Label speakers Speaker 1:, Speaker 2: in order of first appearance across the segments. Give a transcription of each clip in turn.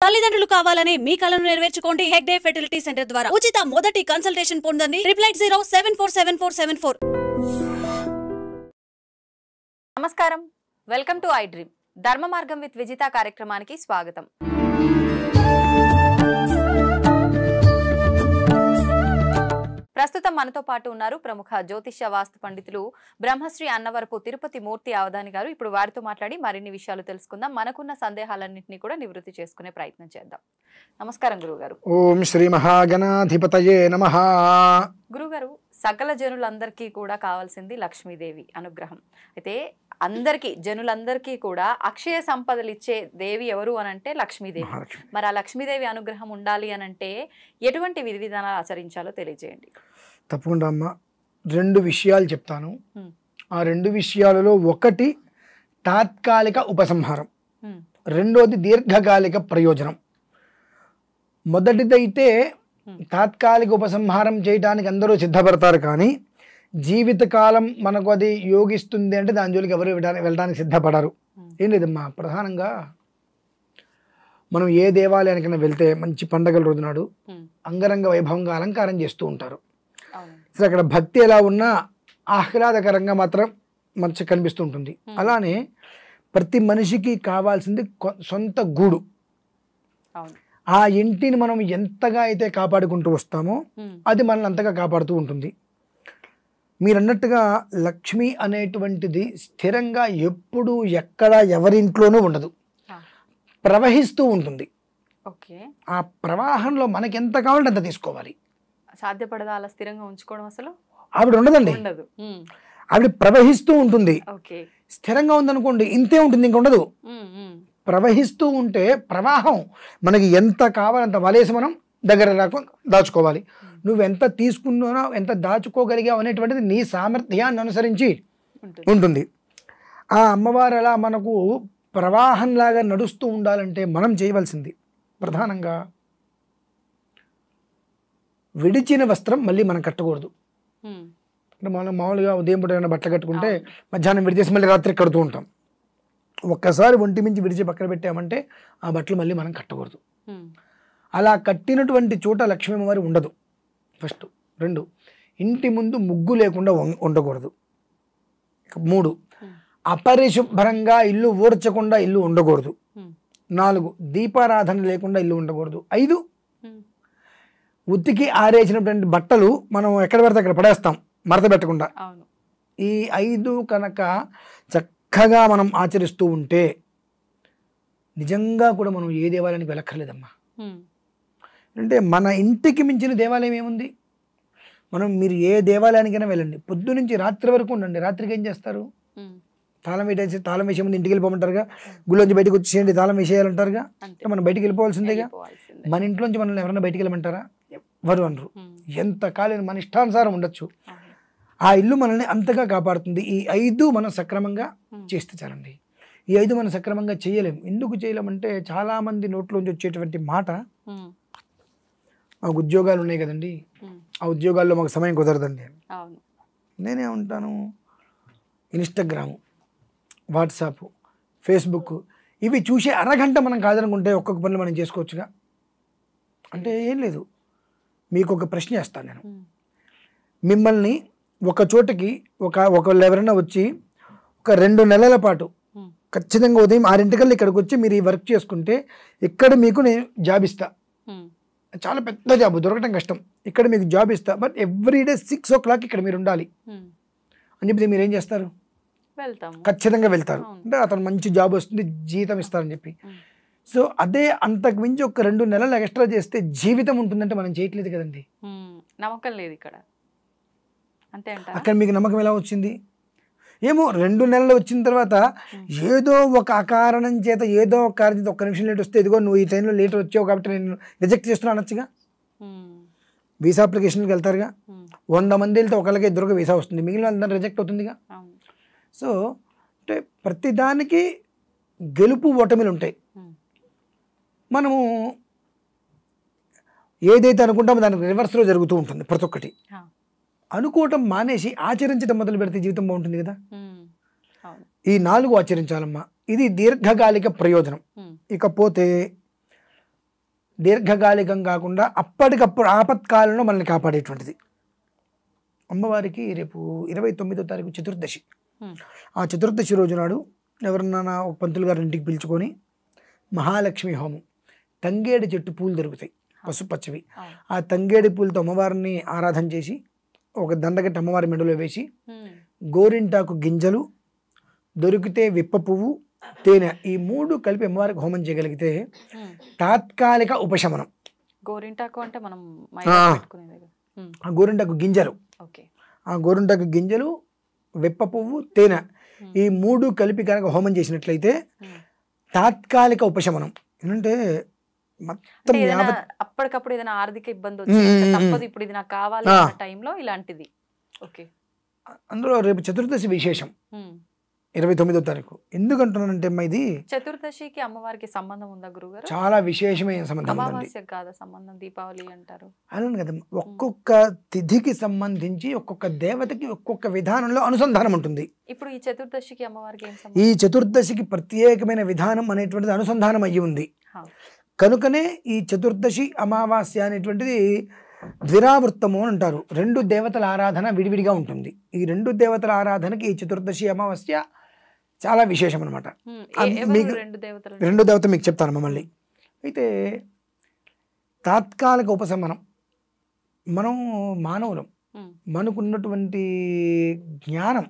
Speaker 1: తల్లిదండ్రులు కావాలని మీ కలను నెరవేర్చుకోండి హెగ్డే ఫెర్టిలిటీ సెంటర్ ద్వారా ఉచిత మొదటి కన్సల్టేషన్ పొందండి 8807474744.
Speaker 2: నమస్కారం, వెల్కమ్ టు ఐ డ్రీమ్. ధర్మ మార్గం విత్ విజిత కార్యక్రమానికి స్వాగతం. ప్రస్తుతం మనతో పాటు ఉన్నారు ప్రముఖ జ్యోతిష్య వాస్తు పండితులు బ్రహ్మశ్రీ అన్నవరపు తిరుపతి మూర్తి అవధాని గారు. ఇప్పుడు వారితో మాట్లాడి మరిన్ని విషయాలు తెలుసుకుందాం. మనకున్న సందేహాలన్నింటినీ కూడా నివృత్తి చేసుకునే ప్రయత్నం చేద్దాం. నమస్కారం గురుగారు.
Speaker 3: ఓం శ్రీ మహాగణాధిపతయే నమః.
Speaker 2: గురుగారు, సకల జనులందరికీ కూడా కావాల్సింది లక్ష్మీదేవి అనుగ్రహం. అయితే అందరికీ జనులందరికీ కూడా అక్షయ సంపదలు ఇచ్చే దేవి ఎవరు అని అంటే లక్ష్మీదేవి. మరి ఆ లక్ష్మీదేవి అనుగ్రహం ఉండాలి అని అంటే ఎటువంటి విధి విధానాలు ఆచరించాలో తెలియజేయండి.
Speaker 3: తప్పకుండా అమ్మ, రెండు విషయాలు చెప్తాను. ఆ రెండు విషయాలలో ఒకటి తాత్కాలిక ఉపసంహారం, రెండోది దీర్ఘకాలిక ప్రయోజనం. మొదటిదైతే తాత్కాలిక ఉపసంహారం చేయడానికి అందరూ సిద్ధపడతారు, కానీ జీవితకాలం మనకు అది యోగిస్తుంది అంటే దాని జోలికి ఎవరు వెళ్ళడానికి సిద్ధపడరు. ఏం లేదమ్మా, ప్రధానంగా మనం ఏ దేవాలయానికైనా వెళ్తే మంచి పండగల రోజు నాడు అంగరంగ వైభవంగా అలంకారం చేస్తూ ఉంటారు. అసలు అక్కడ భక్తి ఎలా ఉన్నా ఆహ్లాదకరంగా మాత్రం మంచి కనిపిస్తూ ఉంటుంది. అలానే ప్రతి మనిషికి కావాల్సింది సొంత గూడు. ఆ ఇంటిని మనం ఎంతగా అయితే కాపాడుకుంటూ వస్తామో అది మనల్ని అంతగా కాపాడుతూ ఉంటుంది. మీరు అన్నట్టుగా లక్ష్మి అనేటువంటిది స్థిరంగా ఎప్పుడు ఎక్కడ ఎవరింట్లోనూ ఉండదు, ప్రవహిస్తూ ఉంటుంది. ఆ ప్రవాహంలో మనకి ఎంత కావాలంటే అంత తీసుకోవాలి.
Speaker 2: సాధ్యపడదా అలా స్థిరంగా ఉంచుకోవడం? అసలు
Speaker 3: ఆవిడ ఉండదండి, ఆవిడ ప్రవహిస్తూ ఉంటుంది. స్థిరంగా ఉందనుకోండి ఇంతే ఉంటుంది, ఇంక ఉండదు. ప్రవహిస్తూ ఉంటే ప్రవాహం మనకి ఎంత కావాలంత వలేసి మనం దగ్గర దాచుకోవాలి. నువ్వెంత తీసుకున్నానో ఎంత దాచుకోగలిగావు అనేటువంటిది నీ సామర్థ్యాన్ని అనుసరించి ఉంటుంది. ఆ అమ్మవారు అలా మనకు ప్రవాహంలాగా నడుస్తూ ఉండాలంటే మనం చేయవలసింది ప్రధానంగా విడిచిన వస్త్రం మళ్ళీ మనం కట్టకూడదు. అంటే మనం మామూలుగా ఉదయం పూట ఏమైనా బట్టలు కట్టుకుంటే మధ్యాహ్నం విడిచేసి మళ్ళీ రాత్రి కడుతూ ఉంటాం. ఒక్కసారి ఒంటి మించి విడిచి పక్కన పెట్టామంటే ఆ బట్టలు మళ్ళీ మనం కట్టకూడదు. అలా కట్టినటువంటి చోట లక్ష్మీ అమ్మవారి ఉండదు. ఫస్ట్. రెండు, ఇంటి ముందు ముగ్గు లేకుండా ఉండకూడదు. 3, అపరిశుభ్రంగా ఇల్లు ఊడ్చకుండా ఇల్లు ఉండకూడదు. 4, దీపారాధన లేకుండా ఇల్లు ఉండకూడదు. 5, ఉతికి ఆరేసినటువంటి బట్టలు మనం ఎక్కడ పెడితే అక్కడ పడేస్తాం మడత పెట్టకుండా. ఈ 5 కనుక చక్కగా మనం ఆచరిస్తూ ఉంటే నిజంగా కూడా మనం ఏ దేవాలయానికి వెళ్ళక్కర్లేదమ్మా. అంటే మన ఇంటికి మించిన దేవాలయం ఏముంది? మీరు ఏ దేవాలయానికైనా వెళ్ళండి, పొద్దు నుంచి రాత్రి వరకు ఉండండి. రాత్రికి ఏం చేస్తారు? తాళం వేసేసి తాళం వేసే ముందు ఇంటికి వెళ్ళిపోమంటారుగా, గుళ్ళోంచి బయటకు వచ్చేయండి తాళం వేసేయాలంటారుగా. మనం బయటికి వెళ్ళిపోవాల్సిందేగా. మన ఇంట్లోంచి మనల్ని ఎవరైనా బయటికి వెళ్ళమంటారా? ఎవరు అనరు. ఎంతకాలం మన ఇష్టానుసారం ఉండొచ్చు. ఆ ఇల్లు మనల్ని అంతగా కాపాడుతుంది. ఈ 5 మనం సక్రమంగా చేస్తే చాలండి. ఈ 5 మనం సక్రమంగా చేయలేము. ఎందుకు చేయలేమంటే చాలామంది నోట్లోంచి వచ్చేటువంటి మాట, మాకు ఉద్యోగాలు ఉన్నాయి కదండి, ఆ ఉద్యోగాల్లో మాకు సమయం కుదరదండి. నేనే ఉంటాను, ఇన్స్టాగ్రాము, వాట్సాప్, ఫేస్బుక్ ఇవి చూసే అరగంట మనం కాదనుకుంటే ఒక్కొక్క పనులు మనం చేసుకోవచ్చుగా. అంటే ఏం లేదు, మీకు ఒక ప్రశ్న వేస్తాను నేను. మిమ్మల్ని ఒక చోటకి ఒకళ్ళు ఎవరైనా వచ్చి ఒక 2 నెలల పాటు ఖచ్చితంగా ఉదయం 6 ఇక్కడికి వచ్చి మీరు ఈ వర్క్ చేసుకుంటే ఇక్కడ మీకు నేను జాబ్ ఇస్తా, చాలా పెద్ద జాబ్, దొరకటం కష్టం, ఇక్కడ మీకు జాబ్ ఇస్తా, బట్ ఎవ్రీడే 6 o'clock ఇక్కడ మీరు ఉండాలి అని చెప్పి మీరు ఏం చేస్తారు? ఖచ్చితంగా వెళ్తారు. అంటే అతను మంచి జాబ్ వస్తుంది, జీతం ఇస్తారని చెప్పి. సో అదే అంతకు మించి ఒక 2 నెలలు ఎక్స్ట్రా చేస్తే జీవితం ఉంటుందంటే మనం చేయట్లేదు కదండి.
Speaker 2: నమ్మకం లేదు ఇక్కడ.
Speaker 3: అక్కడ మీకు నమ్మకం ఎలా వచ్చింది? ఏమో 2 నెలలు వచ్చిన తర్వాత ఏదో ఒక అకారణం చేత ఏదో ఒక కారణం చేత 1 నిమిషం లేట్ వస్తే ఇదిగో నువ్వు ఈ టైంలో లేట్ వచ్చావు కాబట్టి నేను రిజెక్ట్ చేస్తున్నా అనొచ్చుగా. వీసా అప్లికేషన్కి వెళ్తారుగా, 100 మంది వెళ్తే ఒకరికి 2కి వీసా వస్తుంది, మిగిలిన అందరూ రిజెక్ట్ అవుతుందిగా. సో అంటే ప్రతిదానికి గెలుపు ఓటమిలు ఉంటాయి. మనము ఏదైతే అనుకుంటామో దానికి రివర్స్లో జరుగుతూ ఉంటుంది ప్రతి ఒక్కటి. అనుకోవటం మానేసి ఆచరించడం మొదలు పెడితే జీవితం బాగుంటుంది కదా. ఈ 4 ఆచరించాలమ్మా. ఇది దీర్ఘకాలిక ప్రయోజనం. ఇకపోతే దీర్ఘకాలికం కాకుండా అప్పటికప్పుడు ఆపత్కాలంలో మనల్ని కాపాడేటువంటిది. అమ్మవారికి రేపు 29వ తారీఖు చతుర్దశి. ఆ చతుర్దశి రోజు నాడు ఎవరన్నా ఒక పంతులు గారి ఇంటికి పిలుచుకొని మహాలక్ష్మి హోమం, తంగేడి చెట్టు పూలు దొరుకుతాయి పసుపచ్చవి, ఆ తంగేడి పూలతో అమ్మవారిని ఆరాధన చేసి ఒక దండగట్టి అమ్మవారి మెడలో వేసి గోరింటాకు గింజలు దొరికితే విప్ప పువ్వు తేనె ఈ 3 కలిపి అమ్మవారికి హోమం చేయగలిగితే తాత్కాలిక ఉపశమనం.
Speaker 2: గోరింటాకు అంటే మనం
Speaker 3: ఆ గోరింటాకు గింజలు, ఆ గోరింటాకు గింజలు, విప్ప పువ్వు, తేనె ఈ 3 కలిపి కనుక హోమం చేసినట్లయితే తాత్కాలిక ఉపశమనం. ఏంటంటే మొత్తం
Speaker 2: అప్పటికప్పుడు ఏదైనా ఆర్థిక ఇబ్బంది వచ్చింది తప్పదు, ఇప్పుడు ఇది నాకు కావాలి అన్న టైంలో ఇలాంటిది. ఓకే, అందులో
Speaker 3: రేపు చతుర్దశి విశేషం 29వ తారీఖు. ఎందుకంటున్నానంటే అమ్మా ఇది
Speaker 2: చతుర్దశికి అమ్మవారికి సంబంధం ఉందా గురుగారు?
Speaker 3: చాలా విశేషమైన సంబంధం ఉంది.
Speaker 2: కాదా సంబంధం? దీపావళి అంటారు.
Speaker 3: అవును కదా, ఒక్కొక్క తిథికి సంబంధించి ఒక్కొక్క దేవతకి ఒక్కొక్క విధానంలో అనుసంధానం ఉంటుంది.
Speaker 2: ఇప్పుడు ఈ చతుర్దశికి అమ్మవారికి ఏం సంబంధం?
Speaker 3: ఈ చతుర్దశికి ప్రత్యేకమైన విధానం అనేటువంటిది అనుసంధానం అయ్యి ఉంది. కనుకనే ఈ చతుర్దశి అమావాస్య అనేటువంటిది ద్విరావృత్తము అని అంటారు. 2 దేవతల ఆరాధన విడివిడిగా ఉంటుంది. ఈ 2 దేవతల ఆరాధనకి ఈ చతుర్దశి అమావాస్య చాలా విశేషం అనమాట. మీకు 2 దేవత మీకు చెప్తాను మమ్మల్ని. అయితే తాత్కాలిక ఉపశమనం, మనం మానవులం, మనకున్నటువంటి జ్ఞానం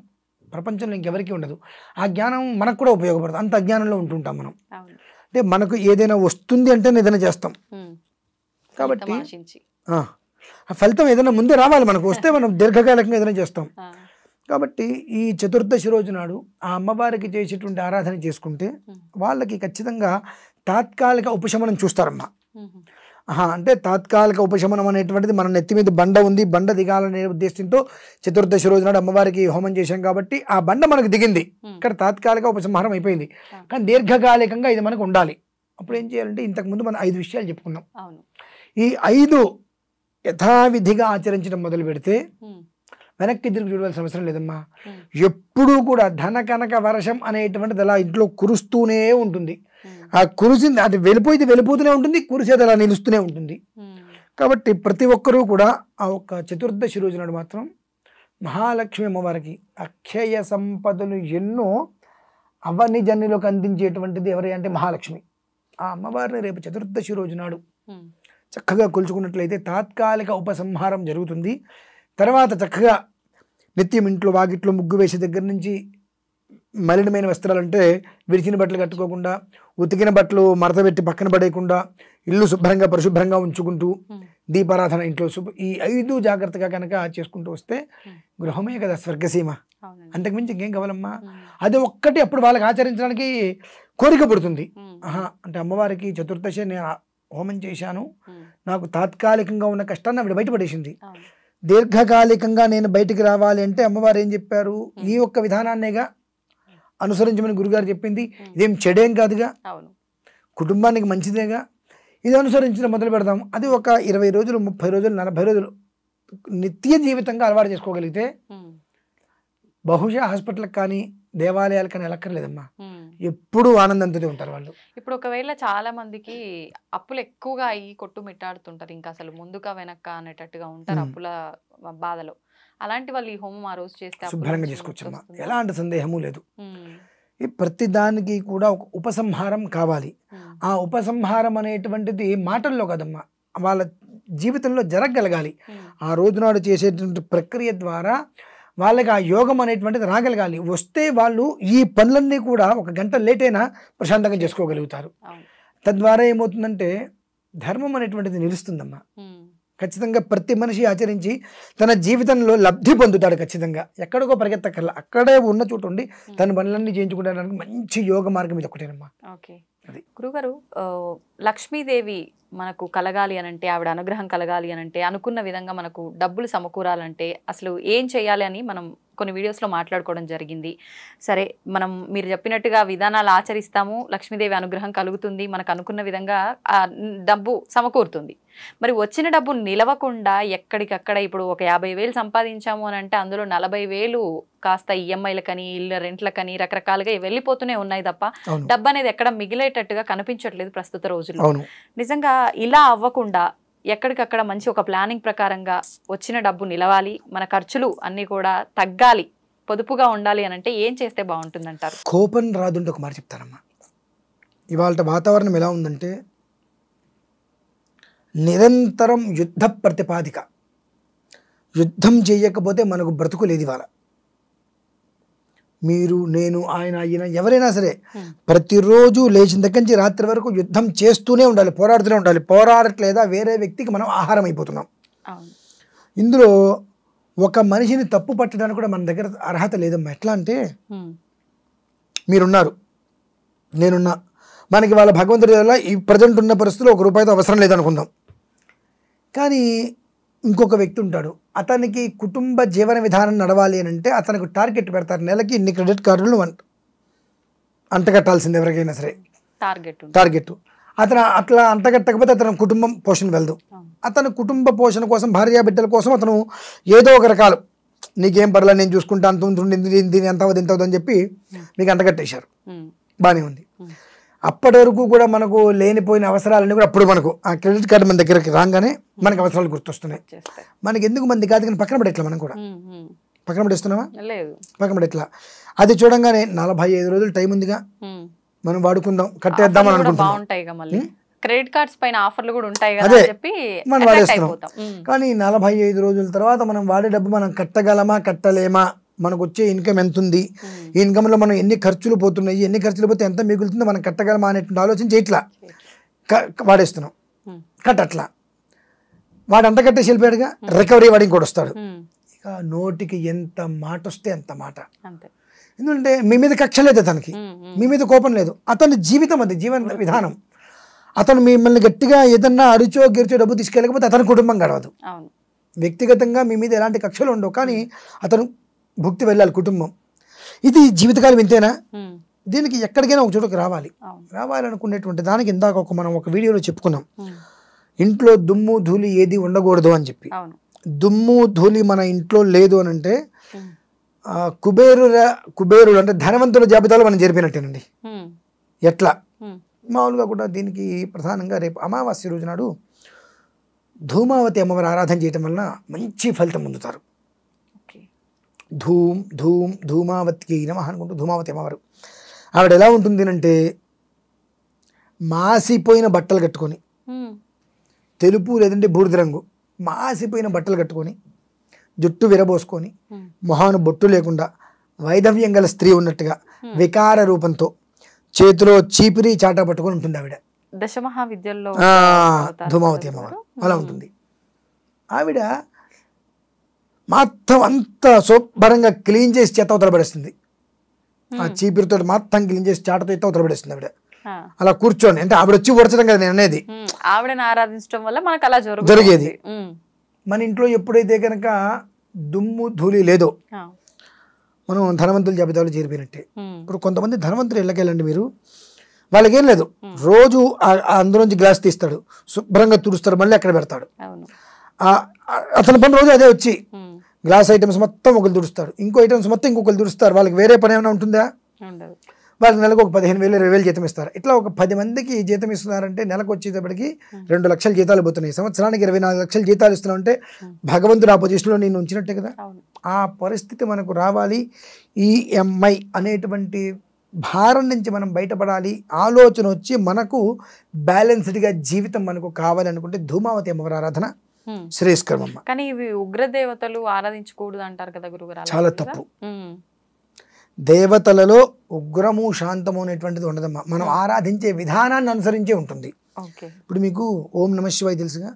Speaker 3: ప్రపంచంలో ఇంకెవరికి ఉండదు. ఆ జ్ఞానం మనకు కూడా ఉపయోగపడుతుంది. అంత అజ్ఞానంలో ఉంటుంటాం మనం. అంటే మనకు ఏదైనా వస్తుంది అంటే ఏదైనా చేస్తాం. కాబట్టి ఆ ఫలితం ఏదైనా ముందే రావాలి, మనకు వస్తే మనం దీర్ఘకాలికంగా ఏదైనా చేస్తాం. కాబట్టి ఈ చతుర్దశి రోజు నాడు ఆ అమ్మవారికి చేసేటువంటి ఆరాధన చేసుకుంటే వాళ్ళకి ఖచ్చితంగా తాత్కాలిక ఉపశమనం చూస్తారమ్మా. అంటే తాత్కాలిక ఉపశమనం అనేటువంటిది మన నెత్తి మీద బండ ఉంది, బండ దిగాలనే ఉద్దేశంతో చతుర్దశి రోజు నాడు అమ్మవారికి హోమం చేశాం కాబట్టి ఆ బండ మనకు దిగింది, ఇక్కడ తాత్కాలిక ఉపసంహారం అయిపోయింది. కానీ దీర్ఘకాలికంగా ఇది మనకు ఉండాలి. అప్పుడు ఏం చేయాలంటే ఇంతకుముందు మనం 5 విషయాలు చెప్పుకున్నాం. ఈ 5 యథావిధిగా ఆచరించడం మొదలు పెడితే వెనక్కి తిరిగి చూడవలసిన అవసరం లేదమ్మా. ఎప్పుడూ కూడా ధన కనక వర్షం అనేటువంటిది అలా ఇంట్లో కురుస్తూనే ఉంటుంది. ఆ కురిసింది అది వెళ్ళిపోతూనే ఉంటుంది, కురిసేది అలా నిలుస్తూనే ఉంటుంది. కాబట్టి ప్రతి ఒక్కరూ కూడా ఆ ఒక్క చతుర్దశి రోజు నాడు మాత్రం మహాలక్ష్మి అమ్మవారికి అక్షయ సంపదలు ఎన్నో అవని జన్యులకు అందించేటువంటిది ఎవరి అంటే మహాలక్ష్మి. ఆ అమ్మవారిని రేపు చతుర్దశి రోజు నాడు చక్కగా కొలుచుకున్నట్లయితే తాత్కాలిక ఉపసంహారం జరుగుతుంది. తర్వాత చక్కగా నిత్యం ఇంట్లో వాకిట్లో ముగ్గు వేసే దగ్గర నుంచి మలినమైన వస్త్రాలు అంటే విరిచిన బట్టలు కట్టుకోకుండా, ఉతికిన బట్టలు మడతపెట్టి పక్కన పడేయకుండా, ఇల్లు శుభ్రంగా పరిశుభ్రంగా ఉంచుకుంటూ దీపారాధన ఇంట్లో ఈ 5 జాగ్రత్తగా కనుక చేసుకుంటూ వస్తే గృహమే కదా స్వర్గసీమ. అంతకుమించి ఇంకేం కావాలమ్మా. అది ఒక్కటి అప్పుడు వాళ్ళకి ఆచరించడానికి కోరిక పడుతుంది. అంటే అమ్మవారికి చతుర్దశి నేను హోమం చేశాను, నాకు తాత్కాలికంగా ఉన్న కష్టాన్ని ఆవిడ బయటపడేసింది. దీర్ఘకాలికంగా నేను బయటికి రావాలి అంటే అమ్మవారు ఏం చెప్పారు? ఈ ఒక్క విధానాన్నేగా అనుసరించమని గురుగారు చెప్పింది. ఇదేం చెడేం కాదుగా, కుటుంబానికి మంచిదేగా. ఇది అనుసరించడం మొదలు పెడదాం. అది ఒక 20 రోజులు, 30 రోజులు, 40 రోజులు నిత్య జీవితంగా అలవాటు చేసుకోగలిగితే బహుశా హాస్పిటల్కి కానీ దేవాలయాలు కానీ వెళ్ళక్కర్లేదమ్మా. ఎప్పుడు ఆనందంతో ఉంటారు వాళ్ళు.
Speaker 2: ఇప్పుడు ఒకవేళ చాలా మందికి అప్పులు ఎక్కువగా అయ్యి కొట్టుమిట్టాడుతుంటారు, ఇంకా అసలు ముందుగా వెనక్క అనేటట్టుగా ఉంటారు అప్పుల బాధలో. అలాంటి వాళ్ళు ఈ హోమం ఆ రోజు చేస్తే
Speaker 3: శుభ్రంగా చేసుకోవచ్చమ్మా, ఎలాంటి సందేహము లేదు. ఈ ప్రతి దానికి కూడా ఒక ఉపసంహారం కావాలి. ఆ ఉపసంహారం అనేటువంటిది మాటల్లో కదమ్మా, వాళ్ళ జీవితంలో జరగగలగాలి. ఆ రోజునాడు చేసేటువంటి ప్రక్రియ ద్వారా వాళ్ళకి ఆ యోగం అనేటువంటిది రాగలగాలి. వస్తే వాళ్ళు ఈ పనులన్నీ కూడా 1 గంట లేట్ అయినా ప్రశాంతంగా చేసుకోగలుగుతారు. తద్వారా ఏమవుతుందంటే ధర్మం అనేటువంటిది నిలుస్తుందమ్మా. ఖచ్చితంగా ప్రతి మనిషి ఆచరించి తన జీవితంలో లబ్ధి పొందుతాడు. ఖచ్చితంగా ఎక్కడికో పరిగెత్తకల్లా, అక్కడే ఉన్న చోటు ఉండి తన పనులన్నీ చేయించుకోవడానికి మంచి యోగ మార్గం ఇది ఒకటేనమ్మా.
Speaker 2: ఓకే గురుగారు, లక్ష్మీదేవి మనకు కలగాలి అనంటే, ఆవిడ అనుగ్రహం కలగాలి అనంటే, అనుకున్న విధంగా మనకు డబ్బులు సమకూరాలంటే అసలు ఏం చేయాలి అని మనం కొన్ని వీడియోస్లో మాట్లాడుకోవడం జరిగింది. సరే, మీరు చెప్పినట్టుగా విధానాలు ఆచరిస్తాము, లక్ష్మీదేవి అనుగ్రహం కలుగుతుంది, మనకు అనుకున్న విధంగా డబ్బు సమకూరుతుంది. మరి వచ్చిన డబ్బు నిలవకుండా ఎక్కడికక్కడ ఇప్పుడు ఒక 50,000 సంపాదించాము అని అంటే అందులో 40,000 కాస్త ఈఎంఐలకని ఇళ్ళ రెంట్లకని రకరకాలుగా వెళ్ళిపోతూనే ఉన్నాయి తప్ప డబ్బు అనేది ఎక్కడ మిగిలేటట్టుగా కనిపించట్లేదు ప్రస్తుత రోజుల్లో. నిజంగా ఇలా అవ్వకుండా ఎక్కడికక్కడ మంచి ఒక ప్లానింగ్ ప్రకారంగా వచ్చిన డబ్బు నిలవాలి, మన ఖర్చులు అన్నీ కూడా తగ్గాలి, పొదుపుగా ఉండాలి అని అంటే ఏం చేస్తే బాగుంటుందంటారు?
Speaker 3: కోపం రాదుంటే ఒక మాట చెప్తానమ్మా. ఇవాళ వాతావరణం ఎలా ఉందంటే నిరంతరం యుద్ధ ప్రతిపాదిక. యుద్ధం చేయకపోతే మనకు బ్రతుకు లేదు. ఇవాళ మీరు, నేను, ఆయన, ఈయన ఎవరైనా సరే ప్రతిరోజు లేచిన దగ్గర నుంచి రాత్రి వరకు యుద్ధం చేస్తూనే ఉండాలి, పోరాడుతూనే ఉండాలి. పోరాడట్లేదా వేరే వ్యక్తికి మనం ఆహారం అయిపోతున్నాం. ఇందులో ఒక మనిషిని తప్పు పట్టడానికి కూడా మన దగ్గర అర్హత లేదమ్మా. ఎట్లా అంటే మీరున్నారు, నేనున్నా, మనకి వాళ్ళ భగవంతుడి వల్ల ఈ ప్రజెంట్ ఉన్న పరిస్థితుల్లో ₹1 అవసరం లేదనుకుందాం. కానీ ఇంకొక వ్యక్తి ఉంటాడు, అతనికి కుటుంబ జీవన విధానం నడవాలి అని అంటే అతనికి టార్గెట్ పెడతారు, నెలకి ఇన్ని క్రెడిట్ కార్డులు అంటగట్టాల్సింది ఎవరికైనా సరే టార్గెట్. అతను అట్లా అంటగట్టకపోతే అతను కుటుంబం పోషణ వెళ్దు. అతను కుటుంబ పోషణ కోసం, భార్య బిడ్డల కోసం అతను ఏదో ఒక రకాలు, నీకేం పర్లేదు నేను చూసుకుంటాను, దీని ఎంత అవుతుంది అని చెప్పి మీకు అంటగట్టేశారు. బాగానే ఉంది. అప్పటి వరకు కూడా మనకు లేనిపోయిన అవసరాలన్నీ కూడా అప్పుడు మనకు ఆ క్రెడిట్ కార్డు మన దగ్గరికి రాగానే మనకు అవసరాలు గుర్తొస్తున్నాయి. మనకి ఎందుకు మంది కాదు కానీ పక్కన పడేట్లా, మనం కూడా పక్కన పడేస్తున్నామా? పక్కన పడేట్లా. అది చూడంగానే 45 రోజులు టైం ఉందిగా, మనం వాడుకుందాం, కట్టేద్దాం అని అనుకుంటాం.
Speaker 2: క్రెడిట్ కార్డ్స్ పైన ఆఫర్లు కూడా ఉంటాయి కదా
Speaker 3: అదే
Speaker 2: చెప్పి
Speaker 3: మనం వాడేస్తున్నాం. కానీ 45 రోజుల తర్వాత మనం వాడే డబ్బు మనం కట్టగలమా కట్టలేమా, మనకు వచ్చే ఇన్కమ్ ఎంత ఉంది, ఈ ఇన్కమ్లో మనం ఎన్ని ఖర్చులు పోతున్నాయి, ఎన్ని ఖర్చులు పోతే ఎంత మిగులుతుందో మనం కట్టగలమా అనేటువంటి ఆలోచన చేయట్లా, వాడేస్తున్నాం. కట్టట్లా, వాడు అంత కట్టేసి వెళ్ళిపోయాడుగా, రికవరీ వాడి ఇంకోటి వస్తాడు. ఇక నోటికి ఎంత మాట వస్తే అంత మాట. ఎందుకంటే మీ మీద కక్ష లేదు అతనికి, మీ మీద కోపం లేదు, అతని జీవితం అది, జీవన విధానం. అతను మిమ్మల్ని గట్టిగా ఏదన్నా అరిచో గిరిచో డబ్బు తీసుకెళ్ళకపోతే అతని కుటుంబం గడవదు. వ్యక్తిగతంగా మీ మీద ఎలాంటి కక్షలు ఉండవు, కానీ అతను భుక్తి వెళ్ళాలి కుటుంబం. ఇది జీవితకాలం ఇంతేనా? దీనికి ఎక్కడికైనా ఒక చోటుకు రావాలనుకునేటువంటి దానికి ఇందాక మనం ఒక వీడియోలో చెప్పుకున్నాం, ఇంట్లో దుమ్ము ధూళి ఏది ఉండకూడదు అని చెప్పి. దుమ్ము ధూళి మన ఇంట్లో లేదు అని అంటే కుబేరుడు అంటే ధనవంతుల జాబితాలో మనం జరిపినట్టేనండి. ఎట్లా? మామూలుగా కూడా దీనికి ప్రధానంగా రేపు అమావాస్య రోజు నాడు ధూమావతి అమ్మవారి ఆరాధన చేయటం వలన మంచి ఫలితం పొందుతారు. ధూమ్ ధూమ్ ధూమావతికి నమః అనుకుంటూ ధూమావతి అమ్మవారు ఆవిడ ఎలా ఉంటుంది అంటే మాసిపోయిన బట్టలు కట్టుకొని, తెలుపు లేదంటే బూడిద రంగు మాసిపోయిన బట్టలు కట్టుకొని, జుట్టు విరబోసుకొని, మొహాను బొట్టు లేకుండా వైధవ్యం గల స్త్రీ ఉన్నట్టుగా వికార రూపంతో చేతిలో చీపిరి చాటా పట్టుకొని ఉంటుంది ఆవిడ.
Speaker 2: దశమహావిద్యల్లో
Speaker 3: ధూమావతి అమ్మవారు అలా ఉంటుంది. ఆవిడ మొత్తం అంతా శుభ్రంగా క్లీన్ చేసి చేతవతల పడేస్తుంది. ఆ చీపిరితో మొత్తం క్లీన్ చేసి చాటతో ఎత్తవతల పడేస్తుంది ఆవిడ. అలా కూర్చొని, అంటే ఆవిడ వచ్చి ఊడ్చడం కదా నేను అనేది,
Speaker 2: ఆవిడని ఆరాధించడం వల్ల మనకు అలా
Speaker 3: జరిగేది. మన ఇంట్లో ఎప్పుడైతే కనుక దుమ్ము ధూళి లేదో మనం ధనవంతుల జాబితాలో చేరిపోయినట్టే. ఇప్పుడు కొంతమంది ధనవంతులు ఇళ్ళకెళ్ళండి మీరు, వాళ్ళకేం లేదు, రోజు అందులోంచి గ్లాస్ తీస్తాడు, శుభ్రంగా తుడుస్తాడు, మళ్ళీ అక్కడ పెడతాడు. అతని పని రోజు అదే, వచ్చి గ్లాస్ ఐటమ్స్ మొత్తం ఒకరు తుడుస్తాడు, ఇంకో ఐటమ్స్ మొత్తం ఇంకొకరు తుడుస్తారు. వాళ్ళకి వేరే పని ఏమైనా ఉంటుందా? వాళ్ళకి నెలకు ఒక 15,000 20,000 జీతం ఇస్తారు. ఇట్లా ఒక 10 మందికి జీతం ఇస్తున్నారంటే నెలకు వచ్చేటప్పటికి 2 లక్షల జీతాలు పోతున్నాయి. సంవత్సరానికి 24 లక్షల జీతాలు ఇస్తున్నావు అంటే భగవంతుడు ఆ పొజిషన్లో నేను ఉంచినట్టే కదా. ఆ పరిస్థితి మనకు రావాలి. ఈఎంఐ అనేటువంటి భారం నుంచి మనం బయటపడాలి, ఆలోచన వచ్చి మనకు బ్యాలెన్స్డ్గా జీవితం మనకు కావాలనుకుంటే ధూమావతి అమ్మవారి ఆరాధన శ్రేయస్కరం.
Speaker 2: కానీ ఇవి ఉగ్రదేవతలు ఆరాధించకూడదు అంటారు కదా గురుగారు,
Speaker 3: చాలా తప్పు. దేవతలలో ఉగ్రము శాంతము అనేటువంటిది ఉండదమ్మా, మనం ఆరాధించే విధానాన్ని అనుసరించే ఉంటుంది. ఇప్పుడు మీకు ఓం నమ శివాయ తెలుసుగా,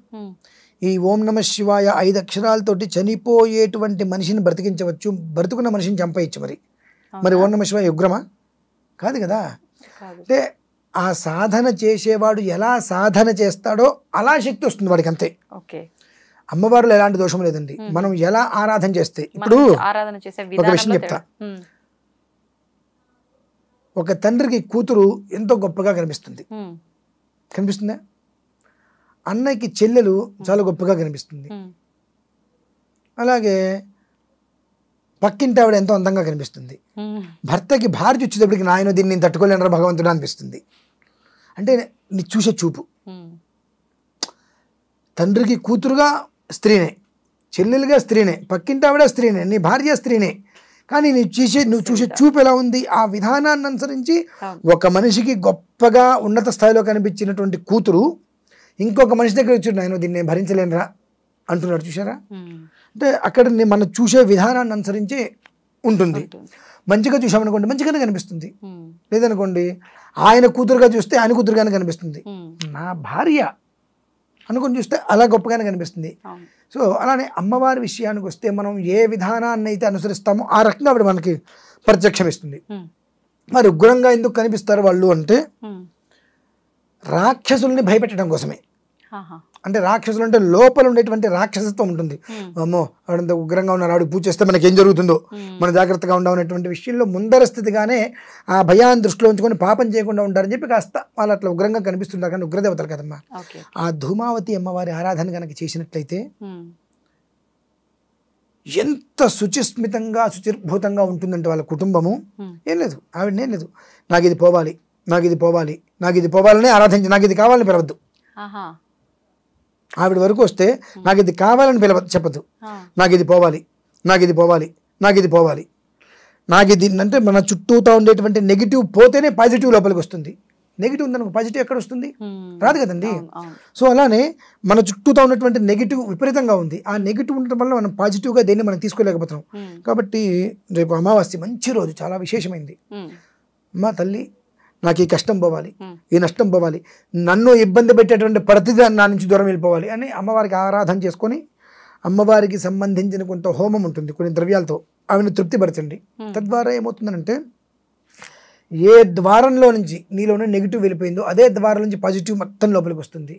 Speaker 3: ఈ ఓం నమ శివాయ 5 అక్షరాలతోటి చనిపోయేటువంటి మనిషిని బ్రతికించవచ్చు, బ్రతుకున్న మనిషిని చంపేయచ్చు. మరి ఓం నమ శివాయ ఉగ్రమా? కాదు కదా. అంటే ఆ సాధన చేసేవాడు ఎలా సాధన చేస్తాడో అలా శక్తి వస్తుంది వాడికి, అంతే. అమ్మవారిలో ఎలాంటి దోషం లేదండి, మనం ఎలా ఆరాధన చేస్తే. ఇప్పుడు ఒక విషయం చెప్తా, ఒక తండ్రికి కూతురు ఎంతో గొప్పగా కనిపిస్తుందా? అన్నకి చెల్లెలు చాలా గొప్పగా కనిపిస్తుంది. అలాగే పక్కింటి ఆవిడ ఎంతో అందంగా కనిపిస్తుంది. భర్తకి భార్య వచ్చేటప్పటికి నాయన దీన్ని నేను తట్టుకోలేనరా భగవంతుడు అనిపిస్తుంది. అంటే నీ చూసే చూపు. తండ్రికి కూతురుగా స్త్రీనే, చెల్లెలుగా స్త్రీనే, పక్కింటి ఆవిడ స్త్రీనే, నీ భార్య స్త్రీనే. కానీ నువ్వు చూసే చూపు ఎలా ఉంది? ఆ విధానాన్ని అనుసరించి ఒక మనిషికి గొప్పగా ఉన్నత స్థాయిలో కనిపించినటువంటి కూతురు ఇంకొక మనిషి దగ్గర వచ్చి నేను దీన్ని నేను భరించలేనురా అంటున్నాడు. చూసారా? అంటే అక్కడ మనం చూసే విధానాన్ని అనుసరించి ఉంటుంది. మంచిగా చూసామనుకోండి మంచిగానే కనిపిస్తుంది, లేదనుకోండి ఆయన కూతురుగా చూస్తే ఆయన కూతురుగానే కనిపిస్తుంది, నా భార్య అనుకుని చూస్తే అలా గొప్పగానే కనిపిస్తుంది. సో అలానే అమ్మవారి విషయానికి వస్తే మనం ఏ విధానాన్ని అయితే అనుసరిస్తామో ఆ రకంగా ఆవిడ మనకి ప్రత్యక్షమిస్తుంది. మరి ఉగ్రంగా ఎందుకు కనిపిస్తారు వాళ్ళు అంటే రాక్షసుల్ని భయపెట్టడం కోసమే. అంటే రాక్షసులు అంటే లోపల ఉండేటువంటి రాక్షసత్వం ఉంటుంది. అమ్మో ఆవిడంత ఉగ్రంగా ఉన్నారు, ఆవిడ పూజ చేస్తే మనకి ఏం జరుగుతుందో, మనం జాగ్రత్తగా ఉండవనేటువంటి విషయంలో ముందర స్థితిగానే ఆ భయాన్ని దృష్టిలో ఉంచుకొని పాపం చేయకుండా ఉంటారని చెప్పి కాస్త వాళ్ళు అట్లా ఉగ్రంగా కనిపిస్తుంటారు. కానీ ఉగ్రదేవతలు కదమ్మా. ఆ ధూమావతి అమ్మవారి ఆరాధన కనుక చేసినట్లయితే ఎంత శుచిస్మితంగా శుచిర్భూతంగా ఉంటుందంటే వాళ్ళ కుటుంబము. ఏం లేదు, ఆవిడనేం లేదు నాకు ఇది పోవాలి, నాకు ఇది పోవాలి, నాకు ఇది పోవాలని ఆరాధించి నాకు ఇది కావాలని పిలవద్దు. ఆవిడ వరకు వస్తే నాకు ఇది కావాలని చెప్పదు. నాకు ఇది పోవాలి, నాకు ఇది పోవాలి, నాకు ఇది పోవాలి, నాకు ఇది అంటే మన చుట్టూతో ఉండేటువంటి నెగిటివ్ పోతేనే పాజిటివ్ లోపలికి వస్తుంది. నెగిటివ్ ఉందనుకో పాజిటివ్ ఎక్కడ వస్తుంది? రాదు కదండి. సో అలానే మన చుట్టూతో ఉన్నటువంటి నెగిటివ్ విపరీతంగా ఉంది. ఆ నెగిటివ్ ఉండటం వల్ల మనం పాజిటివ్గా దేన్ని మనం తీసుకోలేకపోతున్నాం. కాబట్టి రేపు అమావాస్య మంచి రోజు, చాలా విశేషమైంది. అమ్మా తల్లి నాకు ఈ కష్టం పోవాలి, ఈ నష్టం పోవాలి, నన్ను ఇబ్బంది పెట్టేటువంటి ప్రతిదాన్ని నా నుంచి దూరం వెళ్ళిపోవాలి అని అమ్మవారికి ఆరాధన చేసుకొని అమ్మవారికి సంబంధించిన కొంత హోమం ఉంటుంది కొన్ని ద్రవ్యాలతో ఆమెను తృప్తిపరచండి. తద్వారా ఏమవుతుందంటే ఏ ద్వారంలో నుంచి నీలోనే నెగిటివ్ వెళ్ళిపోయిందో అదే ద్వారం నుంచి పాజిటివ్ మొత్తం లోపలికి వస్తుంది.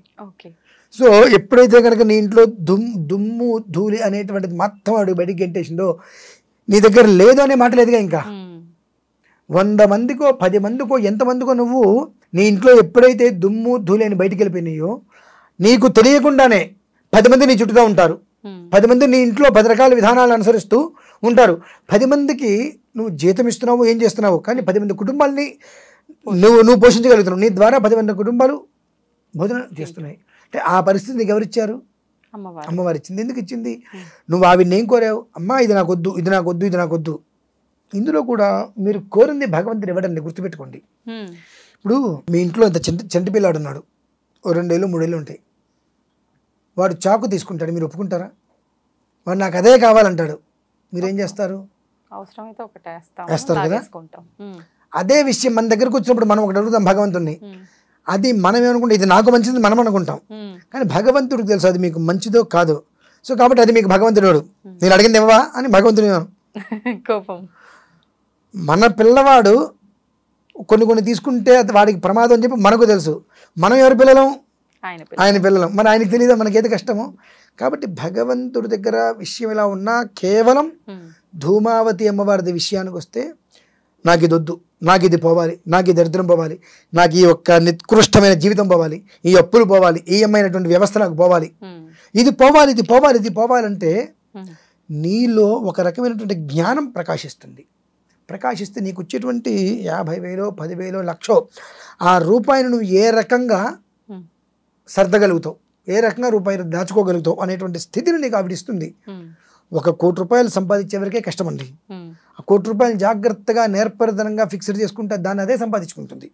Speaker 3: సో ఎప్పుడైతే కనుక నీ ఇంట్లో దుమ్ము ధూళి అనేటువంటిది మొత్తం అడుగు బయటికి గెంటేసిందో నీ దగ్గర లేదు అనే మాట లేదుగా. ఇంకా 100 మందికో 10 మందికో ఎంతమందికో నువ్వు నీ ఇంట్లో ఎప్పుడైతే దుమ్ము ధూళి అని బయటికి వెళ్ళిపోయినాయో నీకు తెలియకుండానే 10 మంది నీ చుట్టూతో ఉంటారు. 10 మంది నీ ఇంట్లో 10 రకాల విధానాలు అనుసరిస్తూ ఉంటారు. 10 మందికి నువ్వు జీతం ఇస్తున్నావు, ఏం చేస్తున్నావు, కానీ 10 మంది కుటుంబాలని నువ్వు పోషించగలుగుతున్నావు. నీ ద్వారా 10 మంది కుటుంబాలు భోజనం చేస్తున్నాయి. అంటే ఆ పరిస్థితి నీకు ఎవరిచ్చారు? అమ్మవారు ఇచ్చింది. ఎందుకు ఇచ్చింది? నువ్వు ఆవిడని ఏం కోరావు? అమ్మా ఇది నాకొద్దు, ఇది నాకొద్దు, ఇది నాకొద్దు. ఇందులో కూడా మీరు కోరింది భగవంతుడు ఇవ్వడండి, గుర్తుపెట్టుకోండి. ఇప్పుడు మీ ఇంట్లో ఇంత చంటి పిల్లాడు ఉన్నాడు, 2 ఏళ్ళు 3 ఏళ్ళు ఉంటాయి. వాడు చాకు తీసుకుంటాడు, మీరు ఒప్పుకుంటారా? వాడు నాకు అదే కావాలంటాడు, మీరేం చేస్తారు? వేస్తారు కదా. అదే విషయం మన దగ్గరకు వచ్చినప్పుడు మనం ఒకటి అడుగుతాం భగవంతుడిని, అది మనం ఏమనుకుంటాం, ఇది నాకు మంచిది మనం అనుకుంటాం. కానీ భగవంతుడికి తెలుసు అది మీకు మంచిదో కాదో. సో కాబట్టి అది మీకు భగవంతుడు, నేను అడిగింది ఇవ్వవా అని భగవంతుని కోపం. మన పిల్లవాడు కొన్ని తీసుకుంటే వాడికి ప్రమాదం అని చెప్పి మనకు తెలుసు. మనం ఎవరి పిల్లలం? ఆయన పిల్లలం. మరి ఆయనకి తెలియదా మనకేది కష్టమో? కాబట్టి భగవంతుడి దగ్గర విషయం ఎలా ఉన్నా కేవలం ధూమావతి అమ్మవారి విషయానికి వస్తే నాకు ఇది వద్దు, నాకు ఇది పోవాలి, నాకు ఈ దరిద్రం పోవాలి, నాకు ఈ ఒక్క నికృష్టమైన జీవితం పోవాలి, ఈ అప్పులు పోవాలి, ఈ అమ్మైనటువంటి వ్యవస్థ నాకు పోవాలి, ఇది పోవాలి, ఇది పోవాలి, ఇది పోవాలంటే నీలో ఒక రకమైనటువంటి జ్ఞానం ప్రకాశిస్తుంది. ప్రకాశిస్తే నీకు వచ్చేటువంటి 50,000 10,000 1,00,000 ఆ రూపాయిని నువ్వు ఏ రకంగా సర్దగలుగుతావు, ఏ రకంగా రూపాయలు దాచుకోగలుగుతావు అనేటువంటి స్థితిని నీకు ఆవిడిస్తుంది. 1 కోటి రూపాయలు సంపాదించే వరకే కష్టం అండి. ఆ 1 కోటి రూపాయలు జాగ్రత్తగా నేర్పరితనంగా ఫిక్స్డ్ చేసుకుంటే దాన్ని అదే సంపాదించుకుంటుంది.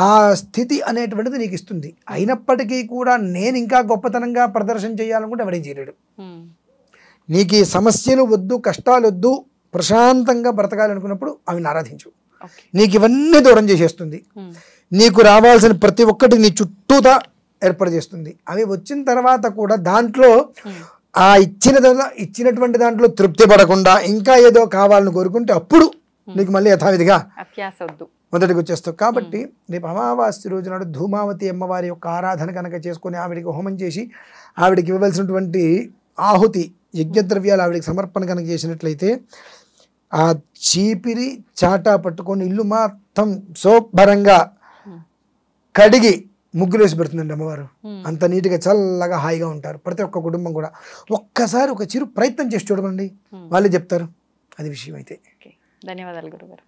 Speaker 3: ఆ స్థితి అనేటువంటిది నీకు ఇస్తుంది. అయినప్పటికీ కూడా నేను ఇంకా గొప్పతనంగా ప్రదర్శన చేయాలనుకుంటే ఎవడేం చేయలేడు. నీకు ఈ సమస్యలు వద్దు, కష్టాలు వద్దు, ప్రశాంతంగా బ్రతకాలనుకున్నప్పుడు అవిని ఆరాధించు. నీకు ఇవన్నీ దూరం చేసేస్తుంది. నీకు రావాల్సిన ప్రతి ఒక్కటి నీ చుట్టూతా ఏర్పాటు చేస్తుంది. అవి వచ్చిన తర్వాత కూడా దాంట్లో ఆ ఇచ్చినటువంటి దాంట్లో తృప్తి పడకుండా ఇంకా ఏదో కావాలని కోరుకుంటే అప్పుడు నీకు మళ్ళీ యథావిధిగా మొదటికి వచ్చేస్తావు. కాబట్టి రేపు అమావాస్య రోజు నాడు ధూమావతి అమ్మవారి యొక్క ఆరాధన కనుక చేసుకొని ఆవిడికి హోమం చేసి ఆవిడికి ఇవ్వవలసినటువంటి ఆహుతి యజ్ఞద్రవ్యాలు ఆవిడికి సమర్పణ కనుక చేసినట్లయితే ఆ చీపిరి చాటా పట్టుకొని ఇల్లు మొత్తం శుభ్రంగా కడిగి ముగ్గులు వేసి పెడుతుందండి అమ్మవారు. అంత నీట్గా చల్లగా హాయిగా ఉంటారు ప్రతి ఒక్క కుటుంబం కూడా. ఒక్కసారి ఒక చిరు ప్రయత్నం చేసి చూడమండి, వాళ్ళే చెప్తారు అది విషయం అయితే.
Speaker 2: ధన్యవాదాలు గురుగారు.